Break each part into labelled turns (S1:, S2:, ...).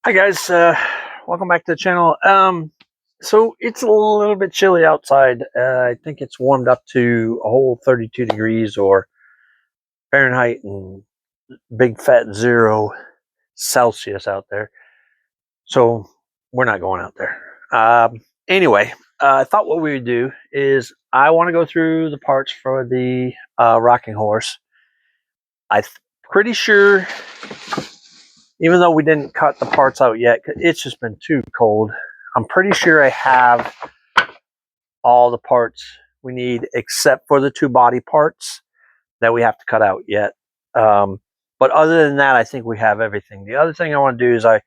S1: Hi guys, welcome back to the channel. So it's a little bit chilly outside. I think it's warmed up to a whole 32 degrees or Fahrenheit and big fat 0 Celsius out there. So we're not going out there. Anyway, I thought what we would do is I want to go through the parts for the rocking horse. I'm pretty sure, even though we didn't cut the parts out yet, it's just been too cold. I'm pretty sure I have all the parts we need except for the two body parts that we have to cut out yet. But other than that, I think we have everything. The other thing I want to do is I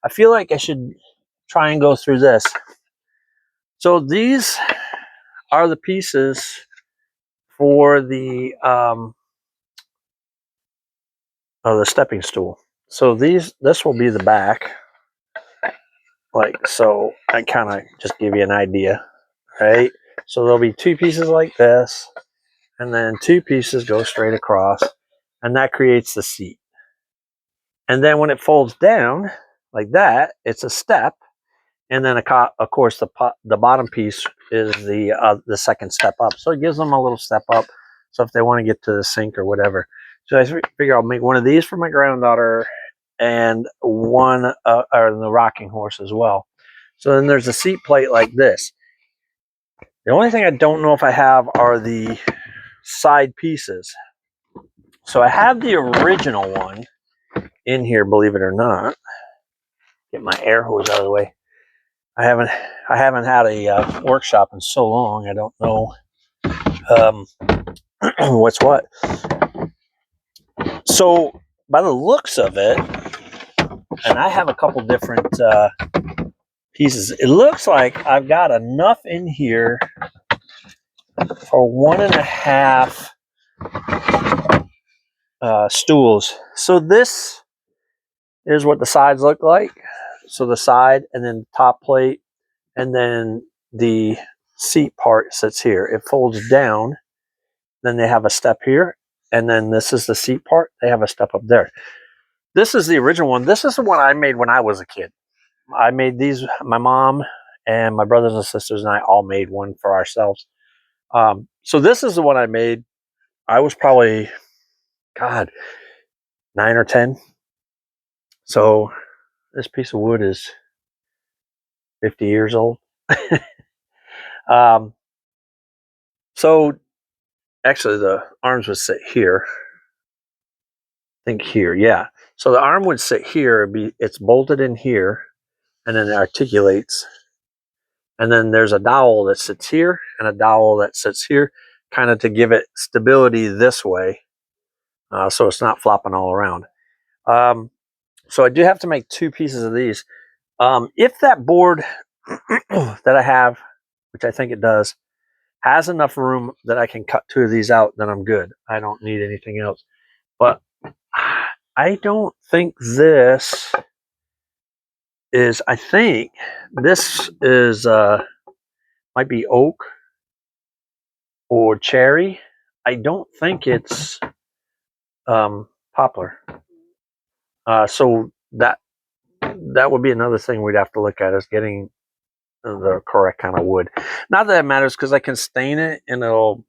S1: feel like I should try and go through this. So these are the pieces for the stepping stool. So this will be the back. Like so, I kind of just give you an idea, right? So there'll be two pieces like this, and then two pieces go straight across, and that creates the seat. And then when it folds down like that, it's a step, and then of course the bottom piece is the second step up. So it gives them a little step up. So if they want to get to the sink or whatever, so I figure I'll make one of these for my granddaughter and one or the rocking horse as well. So then there's a seat plate like this. The only thing I don't know if I have are the side pieces. So I have the original one in here, believe it or not. Get my air hose out of the way. I haven't had a workshop in so long. I don't know what's what. So by the looks of it, and I have a couple different pieces. It looks like I've got enough in here for 1.5 stools. So this is what the sides look like. So the side, and then top plate, and then the seat part sits here. It folds down. Then they have a step here, and then this is the seat part. They have a step up there. This is the original one. This is the one I made when I was a kid. I made these. My mom and my brothers and sisters and I all made one for ourselves. So this is the one I made. I was probably, God, 9 or 10. So this piece of wood is 50 years old. So actually the arms would sit here. I think here, yeah. So the arm would sit here. It's bolted in here, and then it articulates. And then there's a dowel that sits here and a dowel that sits here, kind of to give it stability this way, so it's not flopping all around. So I do have to make two pieces of these. If that board that I have, which I think it does, has enough room that I can cut two of these out, then I'm good. I don't need anything else. But I don't think this is, I think this is, might be oak or cherry. I don't think it's poplar. So that would be another thing we'd have to look at, is getting the correct kind of wood. Not that it matters, because I can stain it and it'll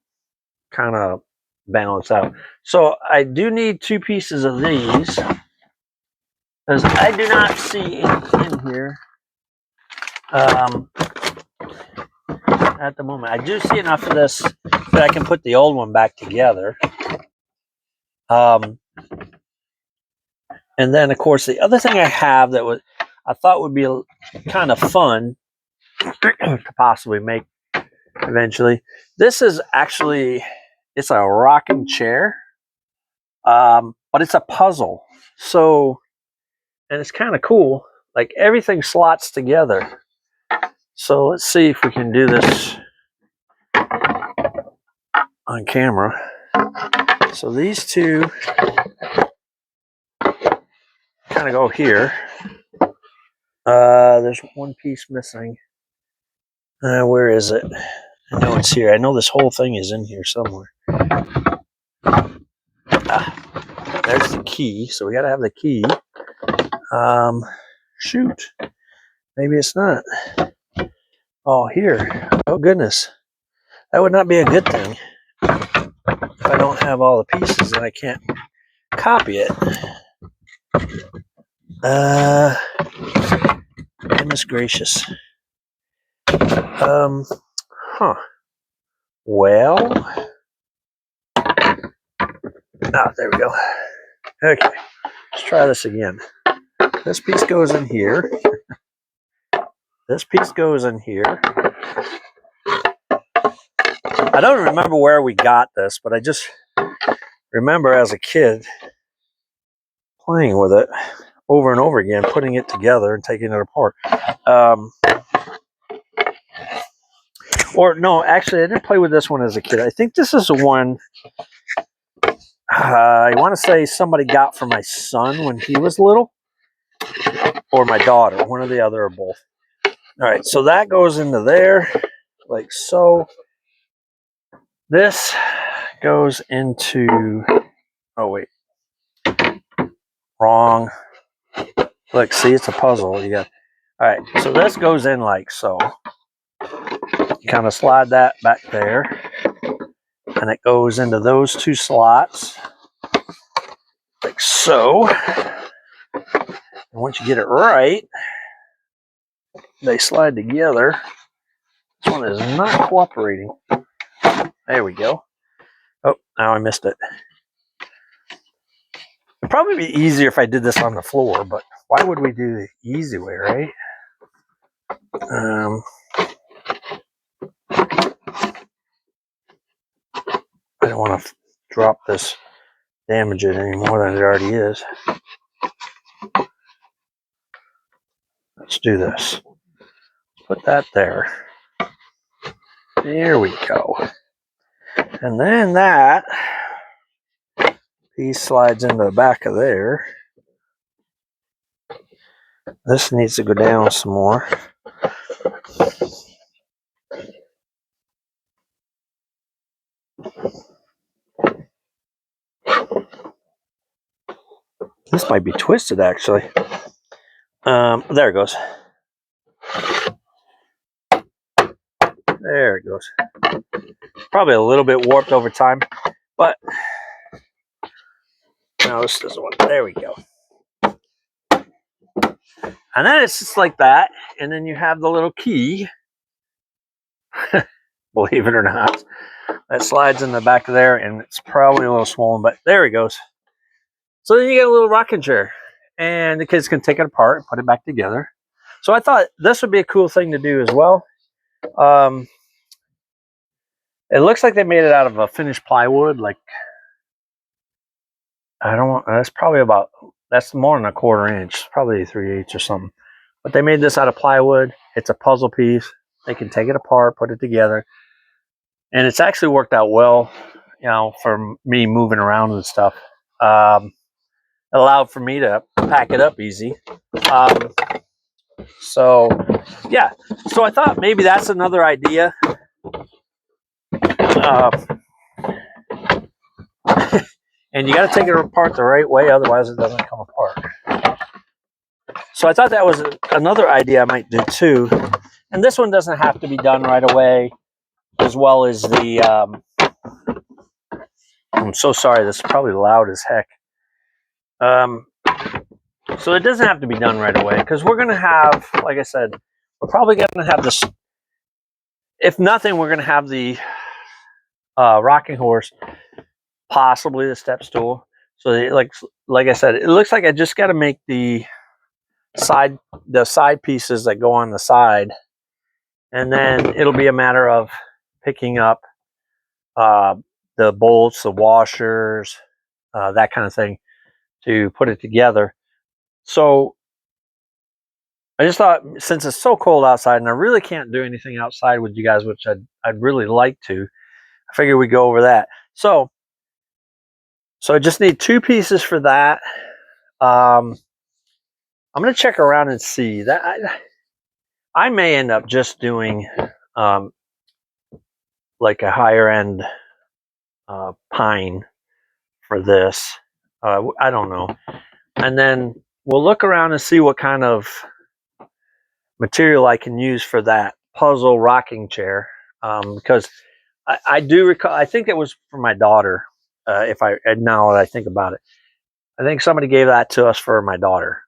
S1: kind of balance out. So I do need two pieces of these, because I do not see in here at the moment. I do see enough of this that I can put the old one back together. And then, of course, the other thing I have that I thought would be kind of fun to possibly make eventually. This is actually, it's a rocking chair, but it's a puzzle. So, and it's kind of cool. Like, everything slots together. So let's see if we can do this on camera. So these two kind of go here. There's one piece missing. Where is it? I know it's here. I know this whole thing is in here somewhere. There's the key. So we got to have the key. Shoot. Maybe it's not. Oh, here. Oh, goodness. That would not be a good thing. If I don't have all the pieces and I can't copy it. Goodness gracious. Huh. Well. Ah, there we go. Okay. Let's try this again. This piece goes in here. This piece goes in here. I don't remember where we got this, but I just remember as a kid playing with it over and over again, putting it together and taking it apart. Or no, actually, I didn't play with this one as a kid. I think this is the one I want to say somebody got for my son when he was little, or my daughter, one or the other, or both. All right, so that goes into there, like so. This goes into, oh wait, wrong. Look, see, it's a puzzle. You got, all right, so this goes in like so. You kind of slide that back there, and it goes into those two slots, like so. And once you get it right, they slide together. This one is not cooperating. There we go. Oh, now I missed it. It'd probably be easier if I did this on the floor, but why would we do the easy way, right? I don't want to drop this, damage it any more than it already is. Let's do this. Put that there. There we go. And then that piece slides into the back of there. This needs to go down some more. This might be twisted, actually. There it goes. There it goes. Probably a little bit warped over time, but no, this doesn't want. There we go. And then it's just like that, and then you have the little key. Believe it or not, that slides in the back of there, and it's probably a little swollen, but there it goes. So then you get a little rocking chair, and the kids can take it apart and put it back together. So I thought this would be a cool thing to do as well. It looks like they made it out of a finished plywood. Like, I don't want, that's probably about, that's more than a 1/4 inch, probably 3/8 or something. But they made this out of plywood. It's a puzzle piece. They can take it apart, put it together. And it's actually worked out well, you know, for me moving around and stuff. It allowed for me to pack it up easy. So, yeah. So I thought maybe that's another idea. And you got to take it apart the right way, otherwise it doesn't come apart. So I thought that was another idea I might do too. And this one doesn't have to be done right away, as well as the, I'm so sorry, this is probably loud as heck. So it doesn't have to be done right away, because we're going to have, like I said, we're probably going to have this, if nothing, we're going to have the rocking horse, possibly the step stool. So like I said, it looks like I just got to make the side pieces that go on the side, and then it'll be a matter of picking up the bolts, the washers, that kind of thing, to put it together. So I just thought, since it's so cold outside and I really can't do anything outside with you guys, which I'd really like to, I figured we'd go over that. So I just need 2 pieces for that. I'm going to check around and see that. I may end up just doing like a higher end pine for this. I don't know. And then we'll look around and see what kind of material I can use for that puzzle rocking chair, because I do recall, I think it was for my daughter. Now that I think about it, I think somebody gave that to us for my daughter.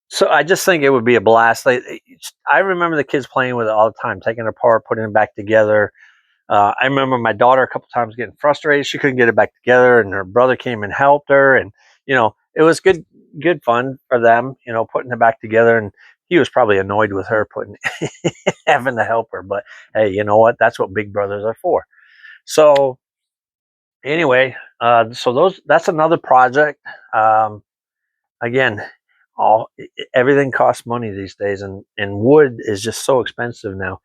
S1: So I just think it would be a blast. I remember the kids playing with it all the time, taking it apart, putting it back together. I remember my daughter a couple times getting frustrated; she couldn't get it back together, and her brother came and helped her, and it was good fun for them, putting it back together. And he was probably annoyed with her putting having to help her, but hey, you know what? That's what big brothers are for. So anyway, that's another project. Again, all everything costs money these days, and wood is just so expensive now.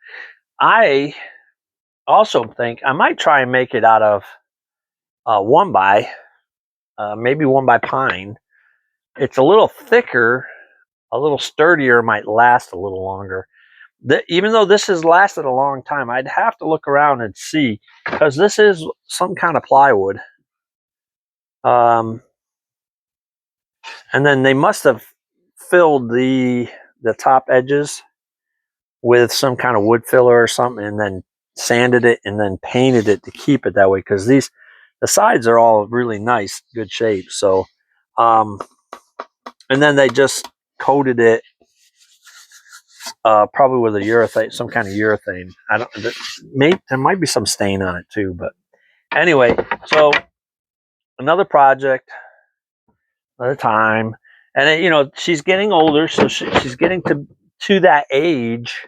S1: I also think I might try and make it out of one by maybe one by pine. It's a little thicker, a little sturdier, might last a little longer. Even though this has lasted a long time, I'd have to look around and see, because this is some kind of plywood. And then they must have filled the top edges with some kind of wood filler or something, and then sanded it and then painted it to keep it that way, because the sides are all really nice, good shape. So and then they just coated it probably with a urethane, some kind of urethane. I don't there might be some stain on it too, but anyway, so another project at a time. And then, she's getting older, so she's getting to that age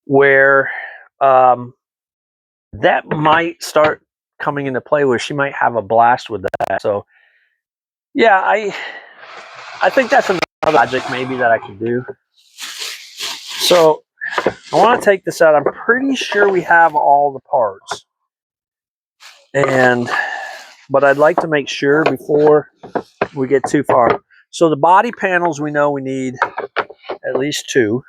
S1: where that might start coming into play, where she might have a blast with that. So yeah, I think that's another project maybe that I could do. So I want to take this out. I'm pretty sure we have all the parts, but I'd like to make sure before we get too far. So the body panels, we know we need at least 2.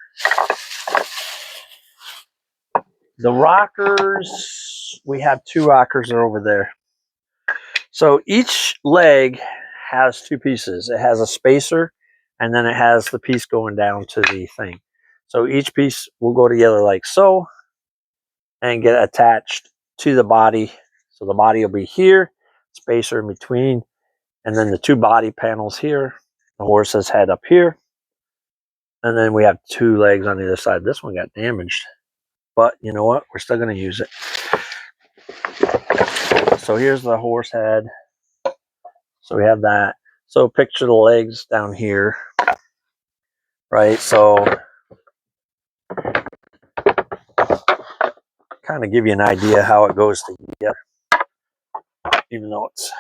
S1: The rockers, we have 2 rockers that are over there. So each leg has 2 pieces. It has a spacer, and then it has the piece going down to the thing. So each piece will go together like so and get attached to the body. So the body will be here, spacer in between, and then the 2 body panels here, the horse's head up here, and then we have 2 legs on the other side. This one got damaged, but you know what? We're still going to use it. So here's the horse head. So we have that. So picture the legs down here, right? So kind of give you an idea how it goes together, even though it's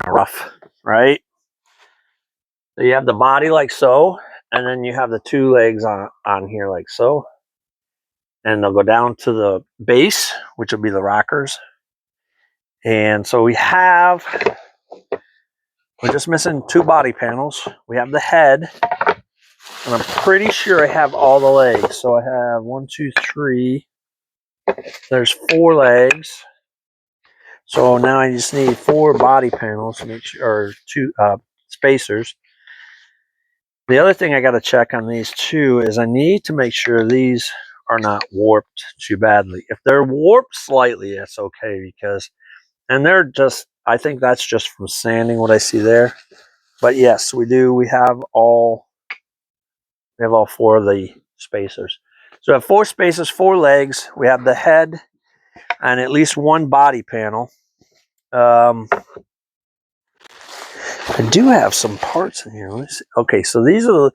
S1: rough, right? So you have the body like so, and then you have the 2 legs on here like so, and they'll go down to the base, which will be the rockers. And so we're just missing 2 body panels. We have the head, and I'm pretty sure I have all the legs. So I have 1, 2, 3. There's 4 legs. So now I just need 4 body panels to make sure, or 2 spacers. The other thing I got to check on these 2 is I need to make sure these are not warped too badly. If they're warped slightly, that's okay, and they're just, I think that's just from sanding what I see there. But yes, we do. We have all 4 of the spacers. So we have 4 spacers, 4 legs. We have the head and at least 1 body panel. I do have some parts in here. Let's see. Okay, so these are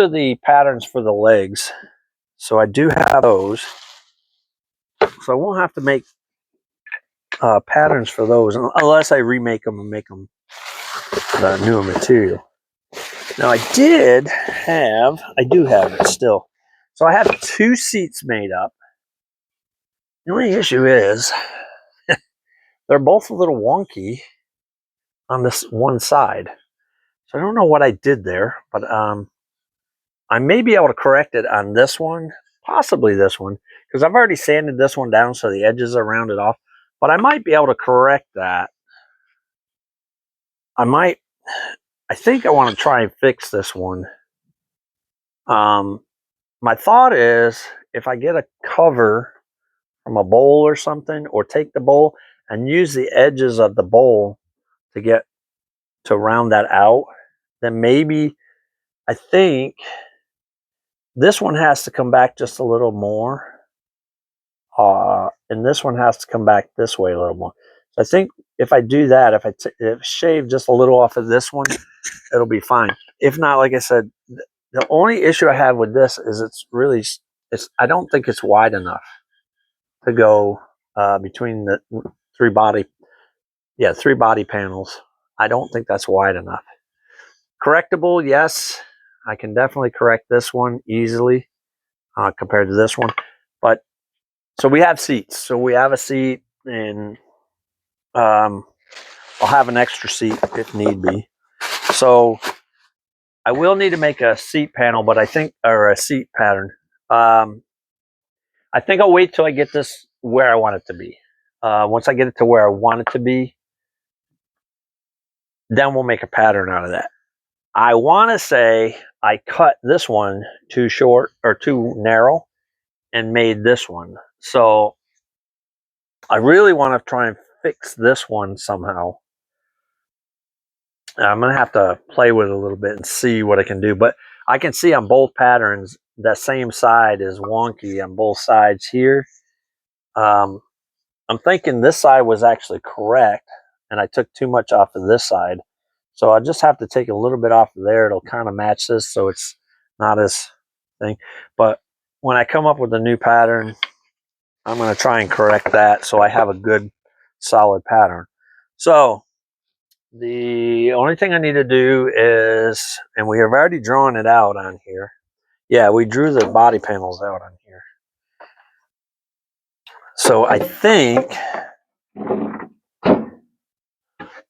S1: the patterns for the legs. So I do have those. So I won't have to make patterns for those unless I remake them and make them the newer material. Now I do have it still. So I have 2 seats made up. The only issue is they're both a little wonky on this one side. So I don't know what I did there, but I may be able to correct it on this one, possibly this one, because I've already sanded this one down so the edges are rounded off. But I might be able to correct that. I think I want to try and fix this one My thought is if I get a cover from a bowl or something, or take the bowl and use the edges of the bowl to get to round that out, then maybe I think this one has to come back just a little more. And this one has to come back this way a little more. So I think if I do that, if I shave just a little off of this one, it'll be fine. If not, like I said, the only issue I have with this is I don't think it's wide enough to go between the three body panels. I don't think that's wide enough. Correctable, yes. I can definitely correct this one easily compared to this one. But so we have seats. So we have a seat, and I'll have an extra seat if need be. So I will need to make a seat panel, but or a seat pattern. I think I'll wait till I get this where I want it to be. Once I get it to where I want it to be, then we'll make a pattern out of that. I want to say I cut this one too short or too narrow and made this one. So I really want to try and fix this one somehow. I'm going to have to play with it a little bit and see what I can do. But I can see on both patterns, that same side is wonky on both sides here. I'm thinking this side was actually correct, and I took too much off of this side. So I just have to take a little bit off of there. It'll kind of match this, so it's not as thing. But when I come up with a new pattern, I'm going to try and correct that so I have a good, solid pattern. So the only thing I need to do is, and we have already drawn it out on here. Yeah, we drew the body panels out on here. So I think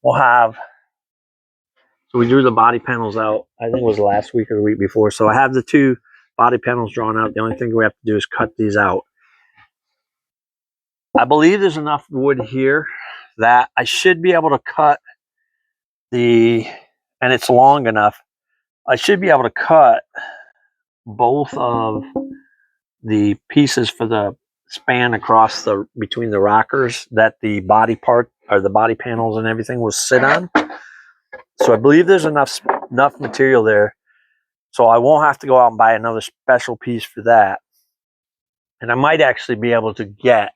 S1: we'll have, so we drew the body panels out, I think it was last week or the week before. So I have the two body panels drawn out. The only thing we have to do is cut these out. I believe there's enough wood here that I should be able to cut and it's long enough, I should be able to cut both of the pieces for the span across between the rockers that the body part or the body panels and everything will sit on. So I believe there's enough material there, so I won't have to go out and buy another special piece for that. And I might actually be able to get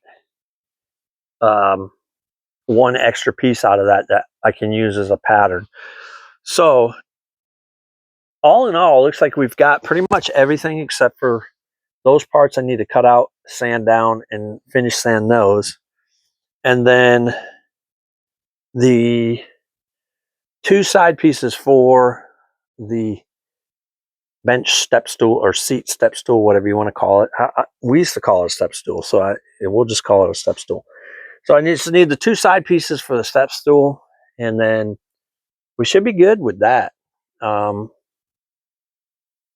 S1: one extra piece out of that I can use as a pattern. So all in all, it looks like we've got pretty much everything except for those parts I need to cut out, sand down, and finish sand those. And then the two side pieces for the bench step stool or seat step stool, whatever you want to call it. We used to call it a step stool, so we'll just call it a step stool. So I just need the two side pieces for the step stool, and then we should be good with that.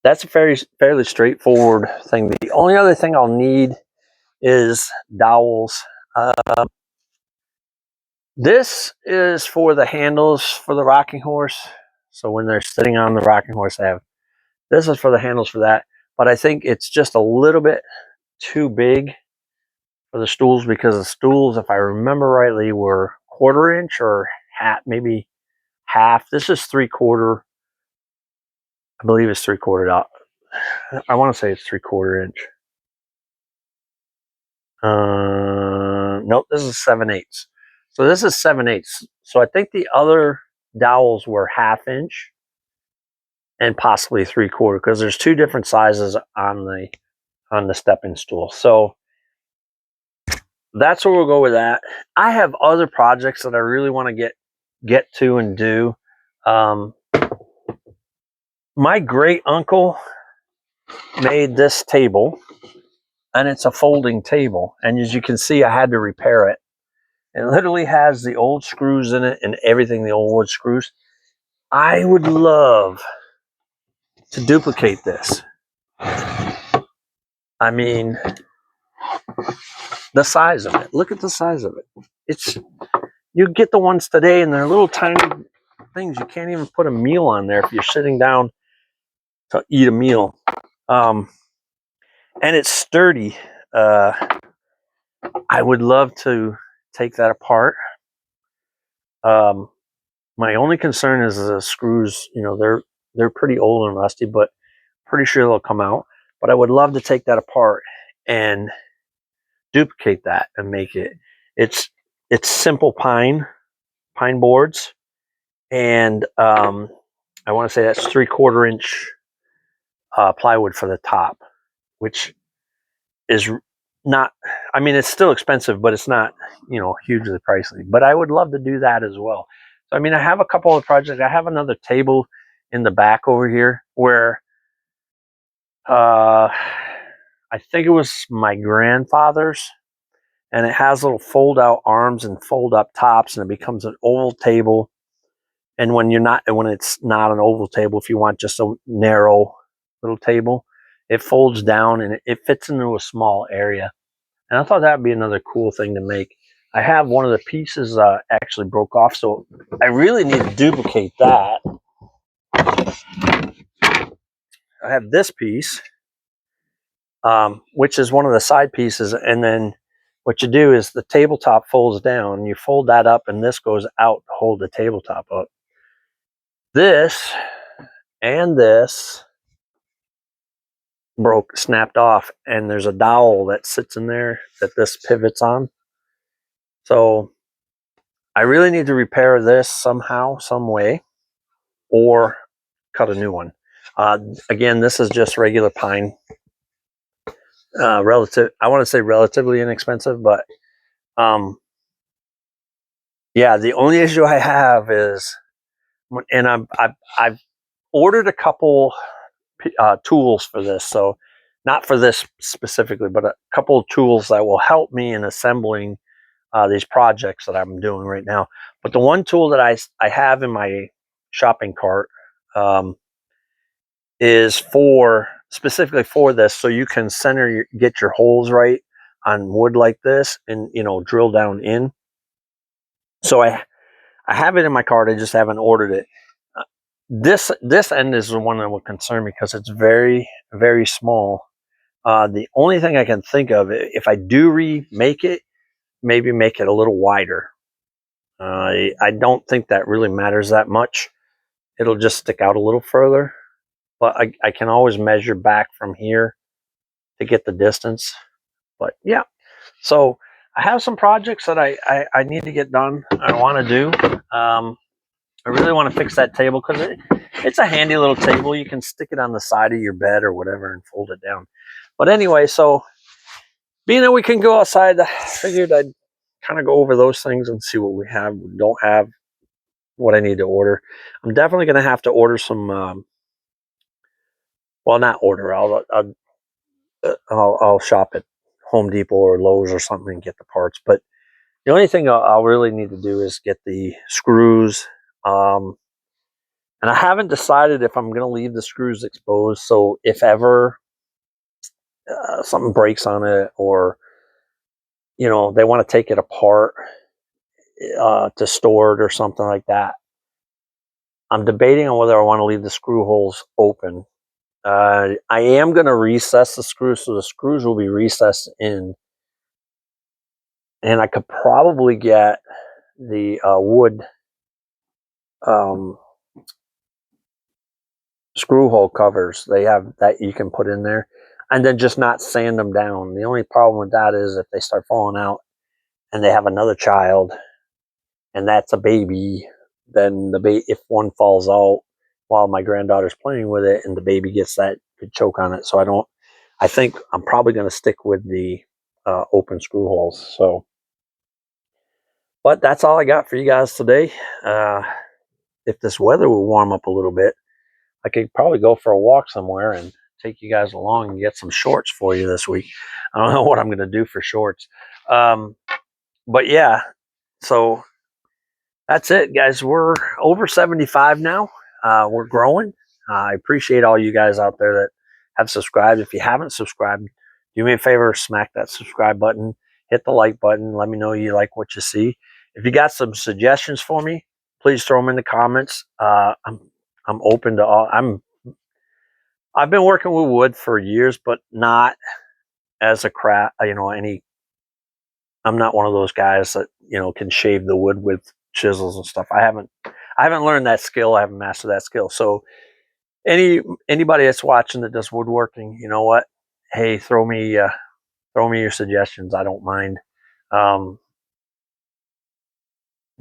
S1: That's a fairly straightforward thing. The only other thing I'll need is dowels. This is for the handles for the rocking horse. So when they're sitting on the rocking horse, this is for the handles for that. But I think it's just a little bit too big for the stools, because the stools, if I remember rightly, were 1/4 inch or maybe half. This is 3/4. I believe it's 3/4 out. I want to say it's 3/4 inch. Nope, this is 7/8. So this is 7/8. So I think the other dowels were 1/2 inch and possibly 3/4, because there's two different sizes on the stepping stool. So that's where we'll go with that. I have other projects that I really want to get to and do. My great uncle made this table, and it's a folding table. And as you can see, I had to repair it. It literally has the old screws in it and everything, the old wood screws. I would love to duplicate this. I mean, the size of it. Look at the size of it. You get the ones today, and they're little tiny things. You can't even put a meal on there if you're sitting down to eat a meal. And it's sturdy. I would love to take that apart. My only concern is the screws. You know, they're pretty old and rusty, but pretty sure they'll come out. But I would love to take that apart and duplicate that and make it. It's simple pine boards, and I want to say that's 3/4 inch plywood for the top, which is not. I mean, it's still expensive, but it's not, you know, hugely pricey. But I would love to do that as well. So I mean, I have a couple of projects. I have another table in the back over here where I think it was my grandfather's, and it has little fold out arms and fold up tops, and it becomes an oval table. And when it's not an oval table, if you want just a narrow little table, it folds down and it fits into a small area. And I thought that would be another cool thing to make. I have one of the pieces actually broke off, so I really need to duplicate that. I have this piece, which is one of the side pieces, and then what you do is the tabletop folds down, you fold that up, and this goes out to hold the tabletop up. This and this snapped off, and there's a dowel that sits in there that this pivots on. So I really need to repair this somehow, some way, or cut a new one. Again, this is just regular pine. I want to say relatively inexpensive, but yeah, the only issue I have is, and I've ordered a couple tools for this, so not for this specifically, but a couple of tools that will help me in assembling these projects that I'm doing right now. But the one tool that I have in my shopping cart is specifically for this, so you can get your holes right on wood like this, and you know, drill down in. So I have it in my cart. I just haven't ordered it. This end is the one that will concern me because it's very, very small. The only thing I can think of, if I do remake it, maybe make it a little wider. I don't think that really matters that much. It'll just stick out a little further, but I can always measure back from here to get the distance. But yeah, so I have some projects that I need to get done. I want to do. I really want to fix that table because it's a handy little table. You can stick it on the side of your bed or whatever and fold it down. But anyway, so being that we can go outside, I figured I'd kind of go over those things and see what we have, don't have, what I need to order. I'm definitely going to have to order some, well, not order. I'll shop at Home Depot or Lowe's or something and get the parts. But the only thing I'll really need to do is get the screws. And I haven't decided if I'm going to leave the screws exposed. So if ever something breaks on it, or, you know, they want to take it apart to store it or something like that, I'm debating on whether I want to leave the screw holes open. I am going to recess the screws, so the screws will be recessed in. And I could probably get the wood screw hole covers. They have that you can put in there, and then just not sand them down. The only problem with that is if they start falling out and they have another child and that's a baby, then if one falls out while my granddaughter's playing with it and the baby gets that, could choke on it. So I think I'm probably going to stick with the open screw holes. So, but that's all I got for you guys today. If this weather will warm up a little bit, I could probably go for a walk somewhere and take you guys along and get some shorts for you this week. I don't know what I'm going to do for shorts. But yeah, so that's it, guys. We're over 75 now. We're growing. I appreciate all you guys out there that have subscribed. If you haven't subscribed, do me a favor, smack that subscribe button, hit the like button. Let me know you like what you see. If you got some suggestions for me, please throw them in the comments. I'm open to all. I've been working with wood for years, but not as a craft, I'm not one of those guys that, can shave the wood with chisels and stuff. I haven't learned that skill. I haven't mastered that skill. So anybody that's watching that does woodworking, you know what? Hey, throw me your suggestions. I don't mind. Um,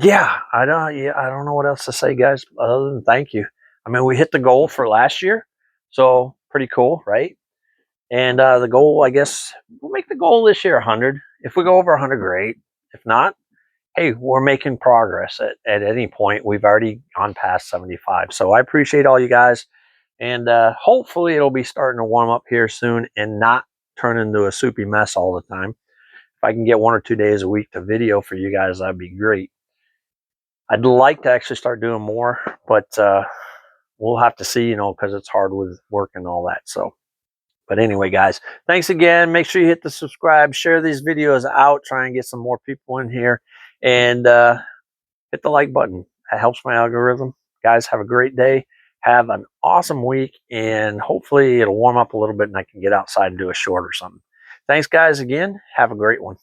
S1: I don't know what else to say, guys, other than thank you. I mean, we hit the goal for last year, so pretty cool, right? And the goal, I guess, we'll make the goal this year 100. If we go over 100, great. If not, hey, we're making progress. At any point, we've already gone past 75. So I appreciate all you guys, and hopefully it'll be starting to warm up here soon and not turn into a soupy mess all the time. If I can get 1 or 2 days a week to video for you guys, that'd be great. I'd like to actually start doing more, but we'll have to see, because it's hard with work and all that. So, but anyway, guys, thanks again. Make sure you hit the subscribe, share these videos out, try and get some more people in here, and hit the like button. That helps my algorithm. Guys, have a great day. Have an awesome week, and hopefully it'll warm up a little bit and I can get outside and do a short or something. Thanks, guys, again. Have a great one.